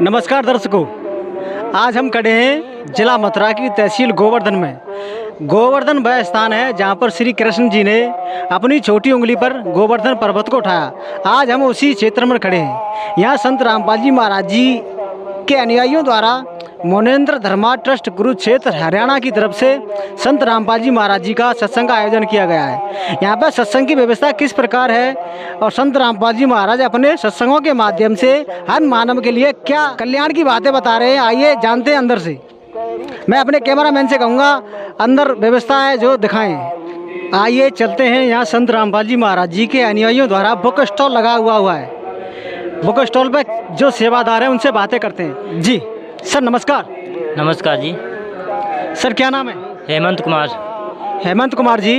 नमस्कार दर्शकों, आज हम खड़े हैं जिला मथुरा की तहसील गोवर्धन में। गोवर्धन वह स्थान है जहां पर श्री कृष्ण जी ने अपनी छोटी उंगली पर गोवर्धन पर्वत को उठाया। आज हम उसी क्षेत्र में खड़े हैं। यहाँ संत रामपाल जी महाराज जी के अनुयायियों द्वारा मोनेन्द्र धर्मा ट्रस्ट कुरुक्षेत्र हरियाणा की तरफ से संत रामपाल जी महाराज जी का सत्संग का आयोजन किया गया है। यहाँ पर सत्संग की व्यवस्था किस प्रकार है और संत रामपाल जी महाराज अपने सत्संगों के माध्यम से हर मानव के लिए क्या कल्याण की बातें बता रहे हैं, आइए जानते हैं अंदर से। मैं अपने कैमरामैन से कहूँगा अंदर व्यवस्था है जो दिखाएं। आइए चलते हैं। यहाँ संत रामपाल जी महाराज जी के अनुयायियों द्वारा बुक स्टॉल लगा हुआ है। बुक स्टॉल पर जो सेवादार हैं उनसे बातें करते हैं। जी सर नमस्कार। नमस्कार जी। सर क्या नाम है? हेमंत कुमार। हेमंत कुमार जी,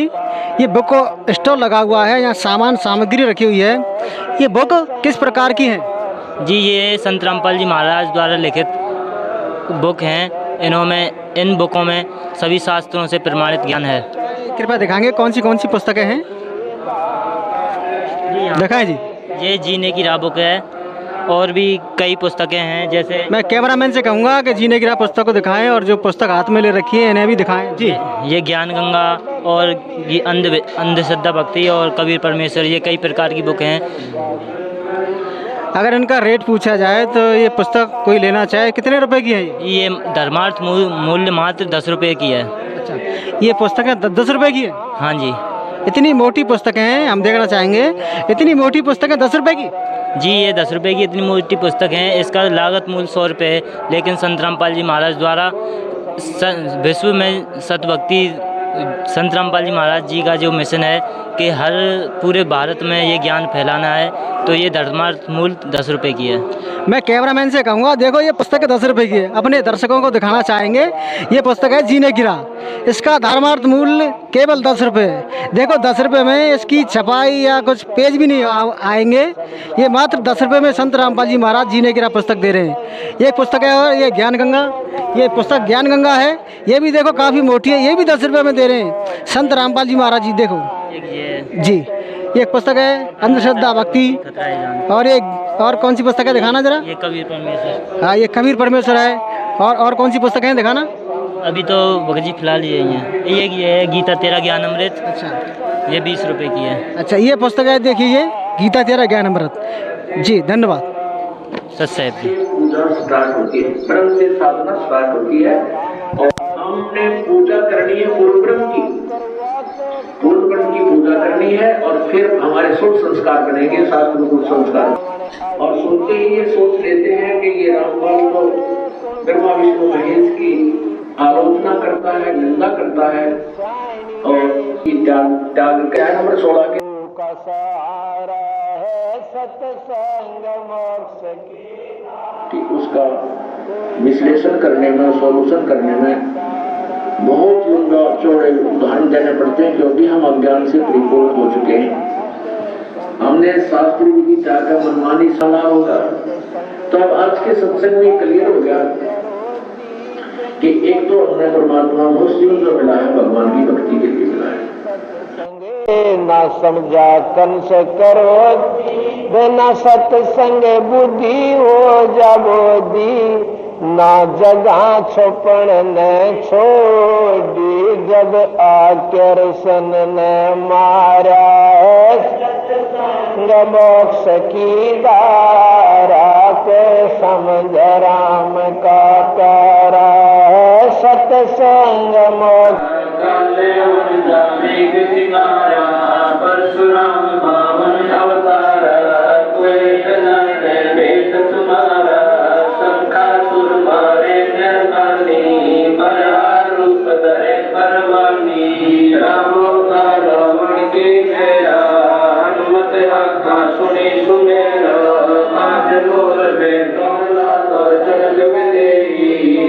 ये बुक स्टॉल लगा हुआ है, यहाँ सामान सामग्री रखी हुई है, ये बुक किस प्रकार की है? जी ये संत रामपाल जी महाराज द्वारा लिखित बुक हैं। इन बुकों में सभी शास्त्रों से प्रमाणित ज्ञान है। कृपया दिखाएंगे कौन सी पुस्तकें हैं? दिखाएं जी। ये जीने की राह बुक है और भी कई पुस्तकें हैं। जैसे मैं कैमरामैन से कहूँगा कि जीने की राह पुस्तक को दिखाएं और जो पुस्तक हाथ में ले रखी है इन्हें भी दिखाएं जी। ये ज्ञान गंगा और ये अंधश्रद्धा भक्ति और कबीर परमेश्वर, ये कई प्रकार की बुक हैं। अगर इनका रेट पूछा जाए तो ये पुस्तक कोई लेना चाहे कितने रुपए की है? ये धर्मार्थ मूल्य मात्र 10 रुपये की है। अच्छा, ये पुस्तकें 10 रुपए की है? हाँ जी। इतनी मोटी पुस्तकें हैं, हम देखना चाहेंगे इतनी मोटी पुस्तकें 10 रुपए की? जी ये 10 रुपये की इतनी मोटी पुस्तक है। इसका लागत मूल्य 100 रुपये है, लेकिन संत रामपाल जी महाराज द्वारा विश्व में सतभक्ति, संत रामपाल जी महाराज जी का जो मिशन है कि हर पूरे भारत में ये ज्ञान फैलाना है, तो ये धर्मार्थ मूल्य 10 रुपये की है। मैं कैमरामैन से कहूँगा देखो ये पुस्तक 10 रुपये की है, अपने दर्शकों को दिखाना चाहेंगे। ये पुस्तक है जीने की राह, इसका धर्मार्थ मूल्य केवल 10 रुपये है। देखो 10 रुपये में इसकी छपाई या कुछ पेज भी नहीं आएंगे, ये मात्र 10 रुपये में संत रामपाल जी महाराज जीने की राह पुस्तक दे रहे हैं। ये पुस्तक है और ये ज्ञान गंगा, ये पुस्तक ज्ञान गंगा है, ये भी देखो काफ़ी मोटी है, ये भी 10 रुपये में दे रहे हैं संत रामपाल जी महाराज जी। देखो जी, ये एक पुस्तक है अंधश्रद्धा भक्ति, और एक और कौन सी पुस्तक है दिखाना जरा? ये कबीर परमेश्वर। हाँ, ये कबीर परमेश्वर है। और कौन सी पुस्तक है दिखाना? अभी तो भगत जी फिलहाल ये हैं। ये है गीता तेरा ज्ञान अमृत। अच्छा, ये 20 रुपये की है। अच्छा, ये पुस्तक है देखिए, ये गीता तेरा ज्ञान अमृत। जी धन्यवाद। सत्साहेब जी। पूजा स्टार्ट होती है, ब्रह्म से साधना स्टार्ट होती है और हमने पूजा करनी है पूर्ण ब्रह्म की, पूर्ण ब्रह्म की पूजा करनी है और फिर हमारे शुभ संस्कार बनेंगे, शास्त्र कुल संस्कार। और सुनते ही ये सोच लेते हैं कि ये रामपाल तो ब्रह्मा विष्णु महेश की आलोचना करता है, निंदा करता है और त्याग क्या है नंबर 16 के कि उसका विश्लेषण करने में, सॉल्यूशन करने में बहुत लंबा चौड़े उदाहरण देने पड़ते हैं, क्योंकि हम अज्ञान से परिपूर्ण हो चुके हैं। हमने शास्त्र विधि त्याग मनमानी सुना होगा, तो अब आज के सत्संग में क्लियर हो गया कि एक तो हमने परमात्मा उस जीवन जो मिला है भगवान की भक्ति के लिए मिला है। ना समझा कंस करो ना सत्संग बुद्धि हो जाबोदी, ना जगह छोपण न छोड़ी, जब आकर्षण न मारा मोक्ष की धारा के समझ राम का प्यारा, सत्संग मोक्ष परशुराम पावन अवतार, कोई भेद तुम्हारा, शंखासुर मारे निर्मानी, बड़ा रूप धरे परवानी, रामो का रावण की मेरा, हनुमत आज्ञा सुनी सुमेरा, आज मोर बेटों लालो जग में देई,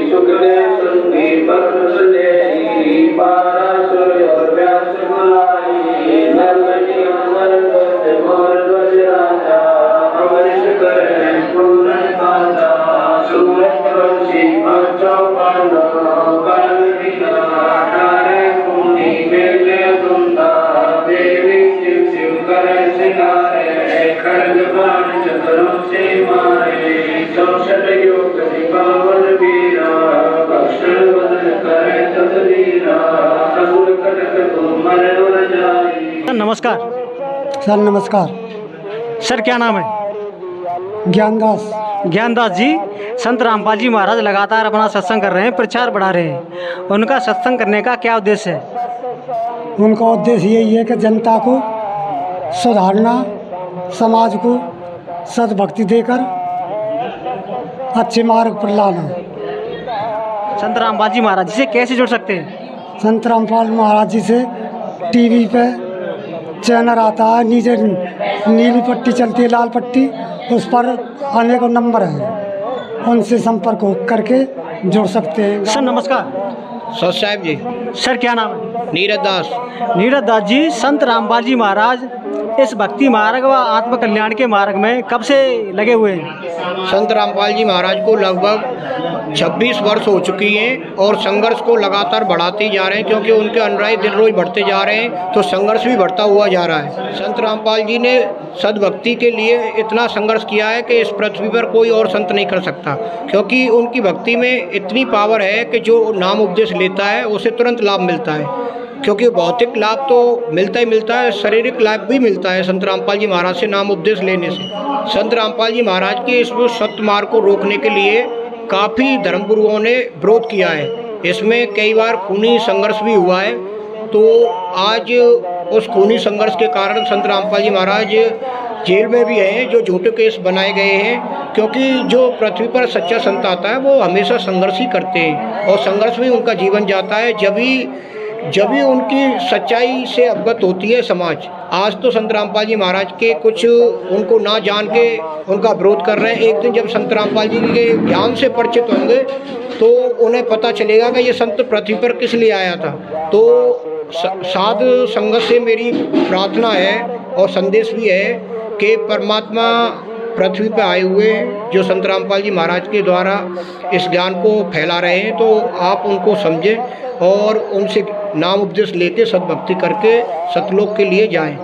मर उर जाई। सर नमस्कार। सर नमस्कार। सर क्या नाम है? ज्ञानदास। ज्ञानदास जी, संत रामपाल जी महाराज लगातार अपना सत्संग कर रहे हैं, प्रचार बढ़ा रहे हैं। उनका सत्संग करने का क्या उद्देश्य है? उनका उद्देश्य यही है कि जनता को सुधारना, समाज को सद्भक्ति देकर अच्छे मार्ग पर लाना। संत रामपाल जी महाराज जी से कैसे जुड़ सकते हैं? संत रामपाल महाराज जी से टीवी पे चैनल आता है, नीचे नीली पट्टी चलती है, लाल पट्टी, उस पर अनेकों नंबर हैं, उनसे संपर्क करके जुड़ सकते हैं। सर नमस्कार। सत साहब जी। सर क्या नाम है? नीरज दास। नीरज दास जी, संत रामपाल जी महाराज इस भक्ति मार्ग व आत्म कल्याण के मार्ग में कब से लगे हुए हैं? संत रामपाल जी महाराज को लगभग 26 वर्ष हो चुकी हैं और संघर्ष को लगातार बढ़ाते जा रहे हैं, क्योंकि उनके अनुयायी दिन रोज बढ़ते जा रहे हैं, तो संघर्ष भी बढ़ता हुआ जा रहा है। संत रामपाल जी ने सद्भक्ति के लिए इतना संघर्ष किया है कि इस पृथ्वी पर कोई और संत नहीं कर सकता, क्योंकि उनकी भक्ति में इतनी पावर है कि जो नाम उपदेश लेता है उसे तुरंत लाभ मिलता है, क्योंकि भौतिक लाभ तो मिलता ही मिलता है, शारीरिक लाभ भी मिलता है संत रामपाल जी महाराज से नाम उपदेश लेने से। संत रामपाल जी महाराज के इस सत्य मार्ग को रोकने के लिए काफ़ी धर्मगुरुओं ने विरोध किया है, इसमें कई बार खूनी संघर्ष भी हुआ है। तो आज उस खूनी संघर्ष के कारण संत रामपाल जी महाराज जेल में भी हैं, जो झूठे केस बनाए गए हैं, क्योंकि जो पृथ्वी पर सच्चा संत आता है वो हमेशा संघर्ष ही करते हैं और संघर्ष में उनका जीवन जाता है, जब भी उनकी सच्चाई से अवगत होती है समाज। आज तो संत रामपाल जी महाराज के कुछ उनको ना जान के उनका विरोध कर रहे हैं। एक दिन जब संत रामपाल जी के ज्ञान से परिचित होंगे तो उन्हें पता चलेगा कि ये संत पृथ्वी पर किस लिए आया था। तो साध संगत से मेरी प्रार्थना है और संदेश भी है कि परमात्मा पृथ्वी पर आए हुए जो संत रामपाल जी महाराज के द्वारा इस ज्ञान को फैला रहे हैं, तो आप उनको समझें और उनसे नाम उपदेश लेके सद्भक्ति करके सतलोक के लिए जाएं।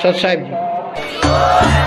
सत साहिब जी।